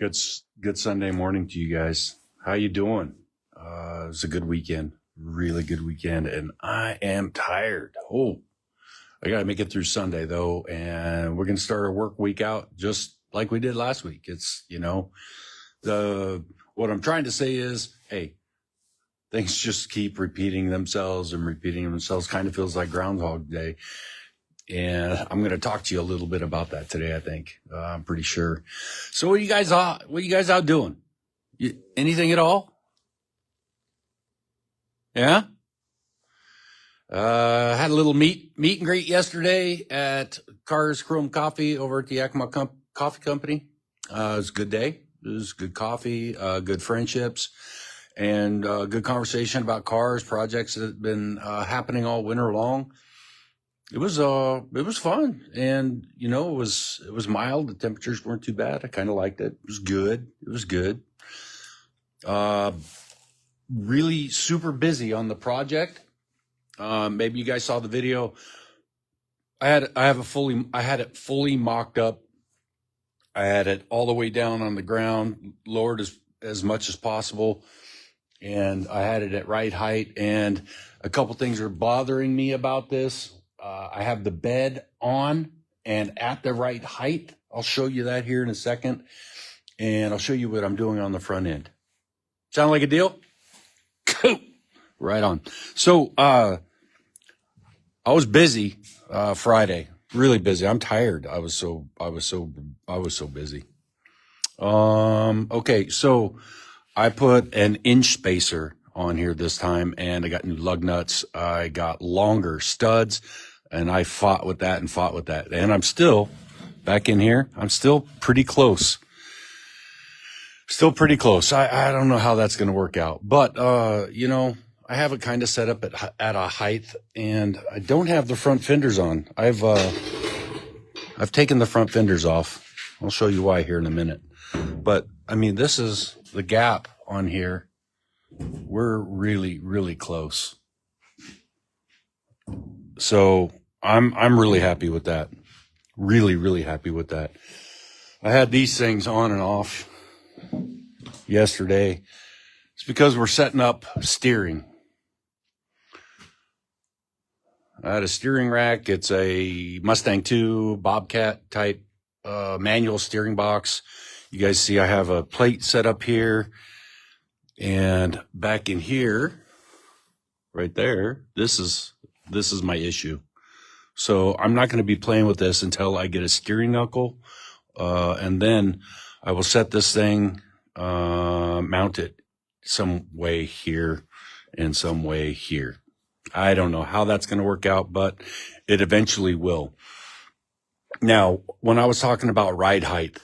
Good Sunday morning to you guys. How you doing? It was a good weekend, really good weekend, and I am tired. Oh, I got to make it through Sunday though, and we're gonna start our work week out just like we did last week. It's the what I'm trying to say is, hey, things just keep repeating themselves and repeating themselves. Kind of feels like Groundhog Day. And I'm going to talk to you a little bit about that today, I think. I'm pretty sure. So what are you guys out doing? Anything at all? Yeah? Had a little meet and greet yesterday at Cars Chrome Coffee over at the Yakima Coffee Company. It was a good day. It was good coffee, good friendships, and good conversation about cars, projects that have been happening all winter long. It was fun, and it was mild. The temperatures weren't too bad. I kind of liked it. It was good. Really super busy on the project. Maybe you guys saw the video. I had it fully mocked up. I had it all the way down on the ground, lowered as much as possible, and I had it at right height. And a couple things are bothering me about this. I have the bed on and at the right height. I'll show you that here in a second. And I'll show you what I'm doing on the front end. Sound like a deal? Right on. So, I was busy, Friday, really busy. I'm tired. I was so busy. Okay. So I put an inch spacer on here this time, and I got new lug nuts. I got longer studs, and I fought with that. And I'm still back in here. I'm still pretty close. I don't know how that's going to work out, but, I have it kind of set up at a height, and I don't have the front fenders on. I've taken the front fenders off. I'll show you why here in a minute. But I mean, this is the gap on here. We're really, really close. So I'm really happy with that. Really, really happy with that. I had these things on and off yesterday. It's because we're setting up steering. I had a steering rack. It's a Mustang 2 Bobcat type manual steering box. You guys see I have a plate set up here. And back in here, right there, this is my issue. So I'm not going to be playing with this until I get a steering knuckle. And then I will set this thing, mount it some way here and some way here. I don't know how that's going to work out, but it eventually will. Now, when I was talking about ride height,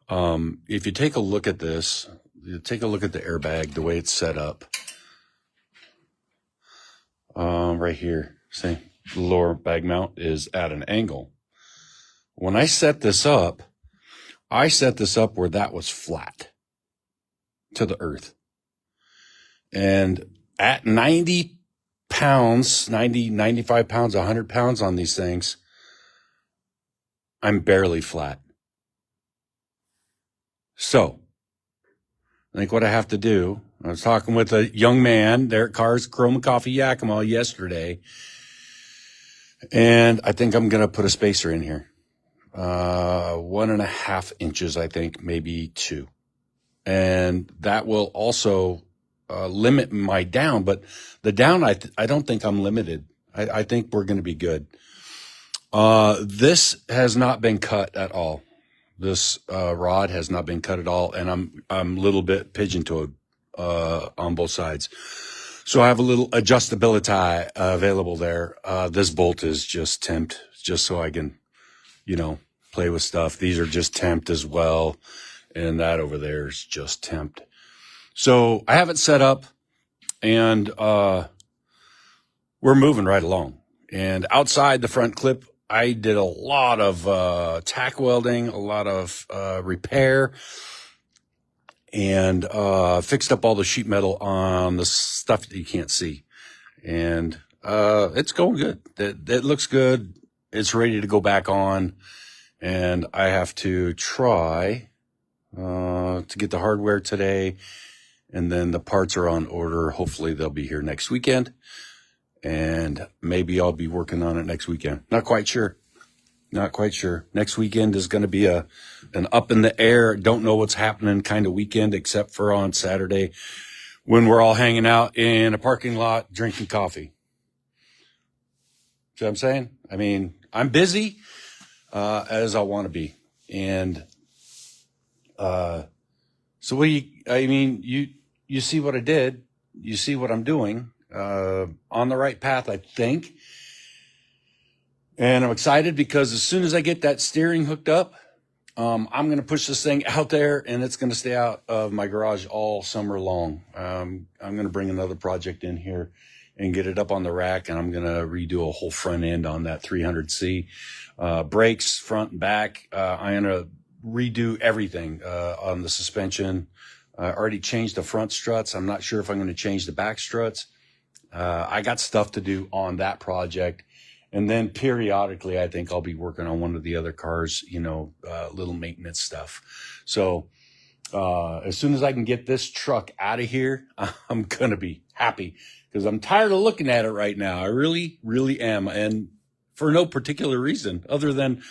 if you take a look at this, you take a look at the airbag, the way it's set up. Right here, see, the lower bag mount is at an angle. When I set this up where that was flat to the earth. And at 90 pounds, 90, 95 pounds, 100 pounds on these things, I'm barely flat. So I think what I have to do, I was talking with a young man there at Cars Chrome Coffee Yakima yesterday, and I think I'm going to put a spacer in here. 1.5 inches, I think, maybe 2. And that will also limit my down, but the down, I don't think I'm limited. I think we're going to be good. This has not been cut at all. This rod has not been cut at all, and I'm a little bit pigeon-toed on both sides. So I have a little adjustability available there. This bolt is just temped, just so I can, play with stuff. These are just temped as well, and that over there is just temped. So I have it set up, and we're moving right along. And outside the front clip, I did a lot of tack welding, a lot of repair, and fixed up all the sheet metal on the stuff that you can't see. And it's going good. It looks good. It's ready to go back on. And I have to try. to get the hardware today. And then the parts are on order. Hopefully they'll be here next weekend. And maybe I'll be working on it next weekend. Not quite sure. Next weekend is going to be an up in the air, don't know what's happening kind of weekend, except for on Saturday when we're all hanging out in a parking lot drinking coffee. See what I'm saying? I mean, I'm busy as I want to be. And so you see what I did. You see what I'm doing. On the right path, I think. And I'm excited because as soon as I get that steering hooked up, I'm going to push this thing out there, and it's going to stay out of my garage all summer long. I'm going to bring another project in here and get it up on the rack, and I'm going to redo a whole front end on that 300C. Brakes, front and back. I'm going to redo everything on the suspension. I already changed the front struts. I'm not sure if I'm going to change the back struts. I got stuff to do on that project. And then periodically, I think I'll be working on one of the other cars, little maintenance stuff. So as soon as I can get this truck out of here, I'm going to be happy because I'm tired of looking at it right now. I really, really am. And for no particular reason other than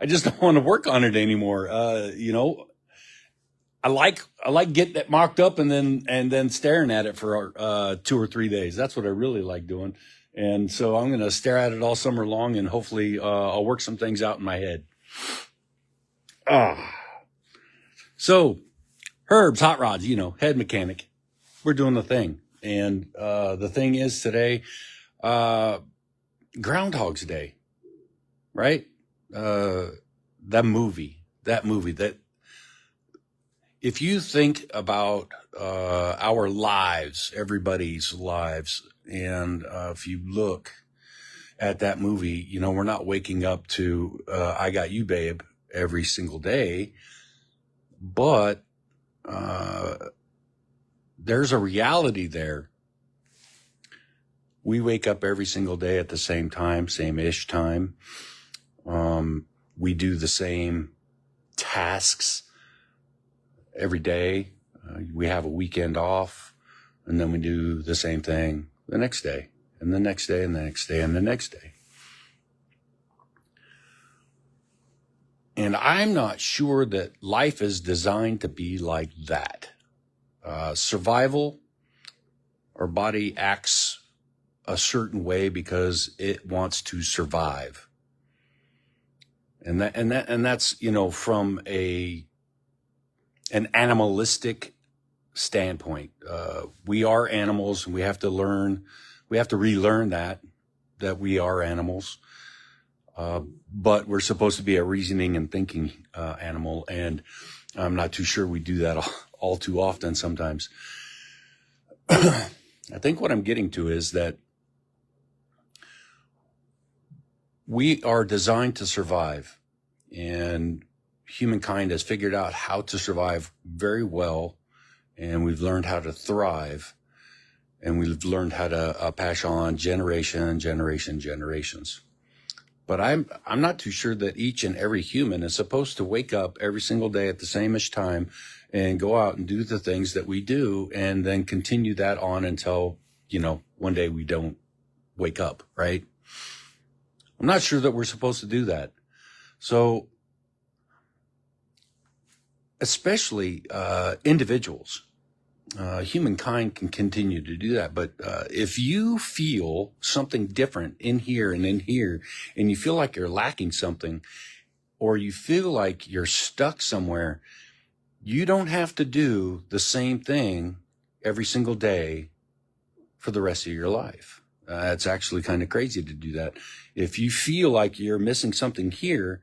I just don't want to work on it anymore. I like getting it mocked up and then staring at it for 2 or 3 days. That's what I really like doing. And so I'm going to stare at it all summer long, and hopefully I'll work some things out in my head. So Herb's Hot Rods, head mechanic. We're doing the thing. And the thing is today, Groundhogs Day, right? That movie, that if you think about our lives, everybody's lives, and if you look at that movie, we're not waking up to I Got You, Babe every single day, but there's a reality there. We wake up every single day at the same time, same-ish time. We do the same tasks every day. We have a weekend off, and then we do the same thing the next day, and the next day, and the next day, and the next day. And I'm not sure that life is designed to be like that. Survival, our body acts a certain way because it wants to survive. And that's, from an animalistic standpoint. We are animals, and we have to relearn that we are animals. But we're supposed to be a reasoning and thinking animal, and I'm not too sure we do that all too often sometimes. I think what I'm getting to is that we are designed to survive, and humankind has figured out how to survive very well, and we've learned how to thrive, and we've learned how to pass on generations. But I'm not too sure that each and every human is supposed to wake up every single day at the same-ish time and go out and do the things that we do, and then continue that on until, one day we don't wake up, right? I'm not sure that we're supposed to do that. So, especially individuals, humankind can continue to do that. But if you feel something different in here, and you feel like you're lacking something, or you feel like you're stuck somewhere, you don't have to do the same thing every single day for the rest of your life. It's actually kind of crazy to do that. If you feel like you're missing something here,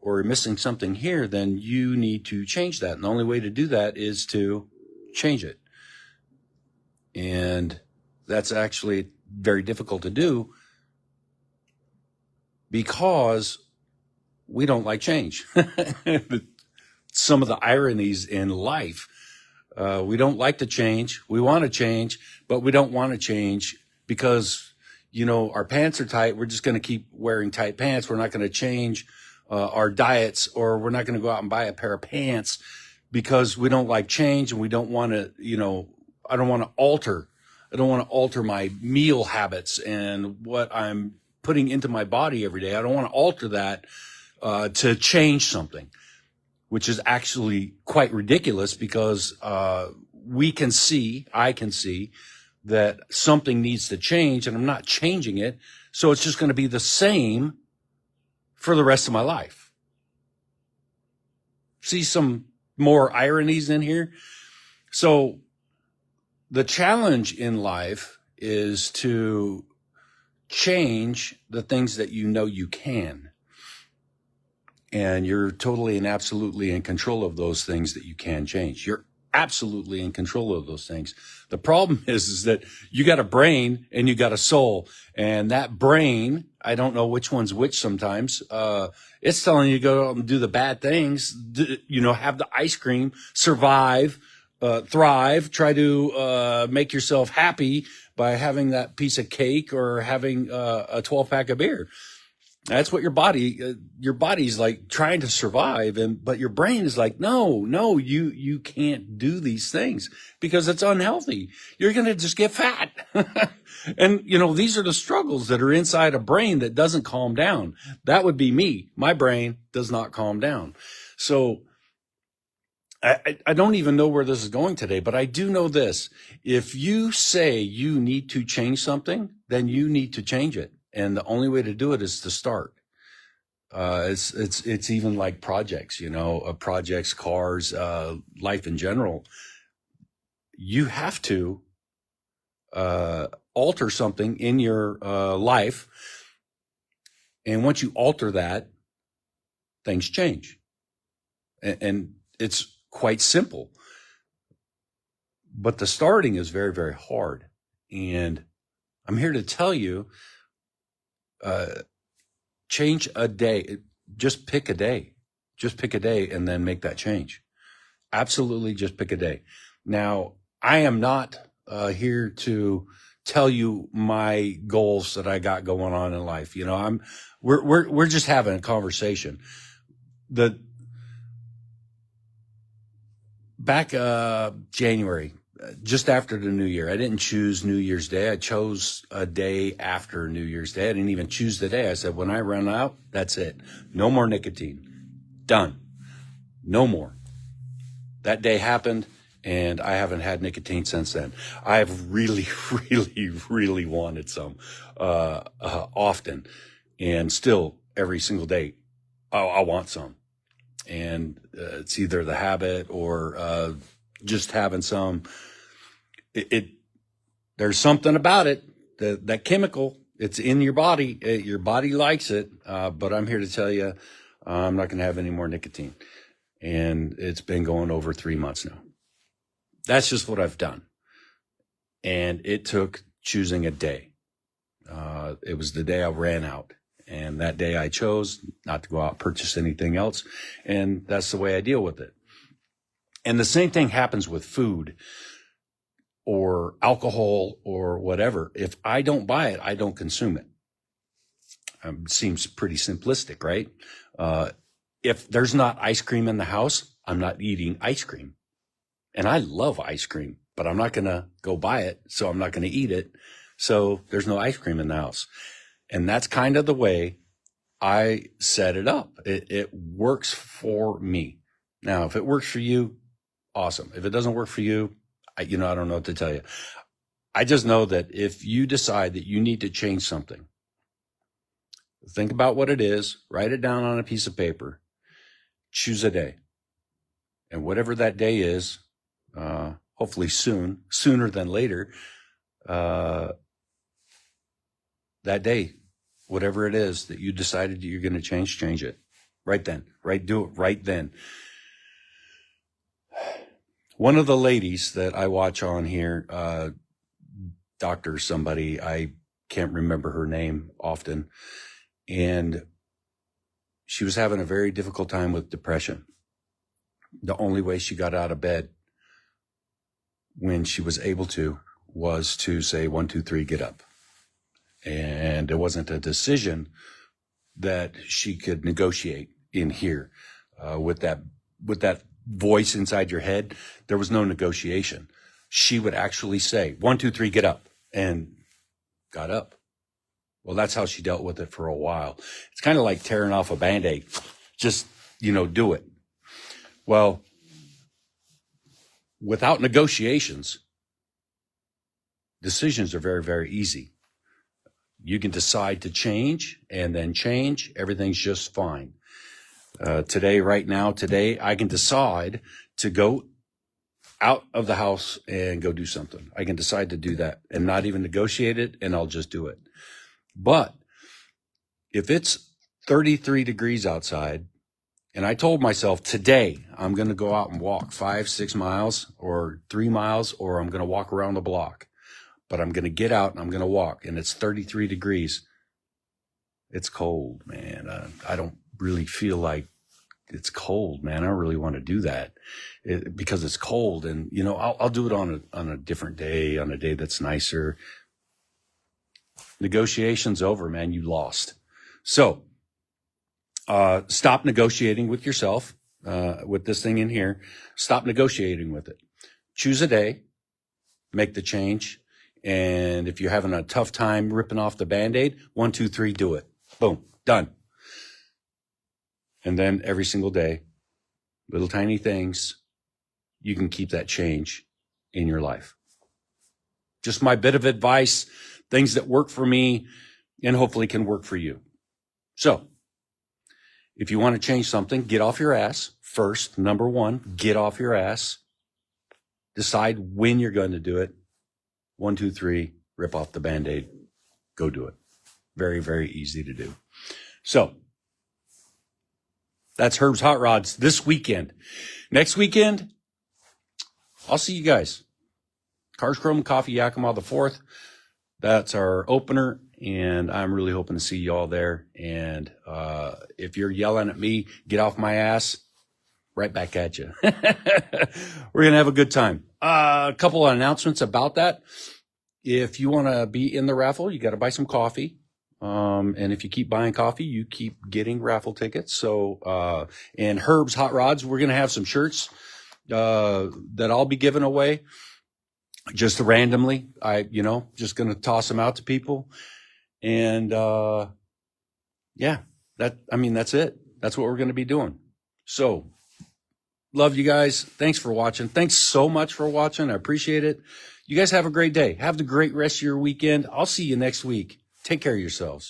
or missing something here, then you need to change that. And the only way to do that is to change it. And that's actually very difficult to do because we don't like change. Some of the ironies in life. We don't like to change. We want to change, but we don't want to change because, our pants are tight. We're just going to keep wearing tight pants. We're not going to change our diets, or we're not going to go out and buy a pair of pants because we don't like change, and we don't want to, I don't want to alter. I don't want to alter my meal habits and what I'm putting into my body every day. I don't want to alter that to change something, which is actually quite ridiculous, because I can see that something needs to change, and I'm not changing it. So it's just going to be the same for the rest of my life. See some more ironies in here? So the challenge in life is to change the things that you know you can. And you're totally and absolutely in control of those things that you can change. You're absolutely in control of those things. The problem is that you got a brain and you got a soul. And that brain, I don't know which one's which sometimes, it's telling you to go out and do the bad things, have the ice cream, survive, thrive, try to make yourself happy by having that piece of cake or having a 12-pack of beer. That's what your body's like, trying to survive. But your brain is like, no, you can't do these things because it's unhealthy. You're going to just get fat. And, these are the struggles that are inside a brain that doesn't calm down. That would be me. My brain does not calm down. So I don't even know where this is going today, but I do know this. If you say you need to change something, then you need to change it. And the only way to do it is to start. It's even like projects, projects, cars, life in general. You have to alter something in your life. And once you alter that, things change. And it's quite simple. But the starting is very, very hard. And I'm here to tell you, change a day. Just pick a day. Just pick a day and then make that change. Absolutely, just pick a day. Now, I am not here to tell you my goals that I got going on in life. We're just having a conversation. Back January, just after the new year, I didn't choose New Year's Day. I chose a day after New Year's Day. I didn't even choose the day. I said, when I run out, that's it. No more nicotine. Done. No more. That day happened, and I haven't had nicotine since then. I've really, really, really wanted some often, and still every single day, I want some. And it's either the habit or just having some. There's something about it, that chemical. It's in your body. Your body likes it. But I'm here to tell you, I'm not going to have any more nicotine. And it's been going over 3 months now. That's just what I've done. And it took choosing a day. It was the day I ran out. And that day I chose not to go out and purchase anything else. And that's the way I deal with it. And the same thing happens with food or alcohol or whatever. If I don't buy it, I don't consume it. Seems pretty simplistic, right? If there's not ice cream in the house, I'm not eating ice cream. And I love ice cream, but I'm not going to go buy it, so I'm not going to eat it. So there's no ice cream in the house. And that's kind of the way I set it up. It works for me. Now, if it works for you, awesome. If it doesn't work for you, I don't know what to tell you. I just know that if you decide that you need to change something, think about what it is, write it down on a piece of paper, choose a day. And whatever that day is, hopefully sooner than later, that day, whatever it is that you decided you're going to change it right then, do it right then. One of the ladies that I watch on here, doctor somebody, I can't remember her name often, and she was having a very difficult time with depression. The only way she got out of bed when she was able to was to say, 1, 2, 3, get up. And it wasn't a decision that she could negotiate in here with that voice inside your head, there was no negotiation. She would actually say, 1, 2, 3, get up, and got up. Well, that's how she dealt with it for a while. It's kind of like tearing off a Band-Aid. Just, do it. Well, without negotiations, decisions are very, very easy. You can decide to change and then change. Everything's just fine. Today, I can decide to go out of the house and go do something. I can decide to do that and not even negotiate it, and I'll just do it. But if it's 33 degrees outside, and I told myself today I'm going to go out and walk 5, 6 miles or 3 miles, or I'm going to walk around the block, but I'm going to get out and I'm going to walk, and it's 33 degrees. It's cold, man. I don't really feel like it's cold, man. I don't really want to do that because it's cold, and I'll do it on a different day, on a day that's nicer. Negotiation's over, man. You lost. So stop negotiating with yourself with this thing in here. Stop negotiating with it. Choose a day, make the change, and if you're having a tough time ripping off the Band-Aid, 1, 2, 3, do it. Boom, done. And then every single day, little tiny things, you can keep that change in your life. Just my bit of advice, things that work for me and hopefully can work for you. So if you want to change something, get off your ass first. Number one, get off your ass. Decide when you're going to do it. 1, 2, 3, rip off the Band-Aid. Go do it. Very, very easy to do. So that's Herb's Hot Rods this weekend. Next weekend, I'll see you guys. Cars, Chrome, Coffee, Yakima the 4th. That's our opener, and I'm really hoping to see you all there. And if you're yelling at me, get off my ass, right back at you. We're going to have a good time. A couple of announcements about that. If you want to be in the raffle, you got to buy some coffee. And if you keep buying coffee, you keep getting raffle tickets. So, and Herb's Hot Rods, we're going to have some shirts, that I'll be giving away just randomly. Just going to toss them out to people. And, that's it. That's what we're going to be doing. So love you guys. Thanks for watching. Thanks so much for watching. I appreciate it. You guys have a great day. Have the great rest of your weekend. I'll see you next week. Take care of yourselves.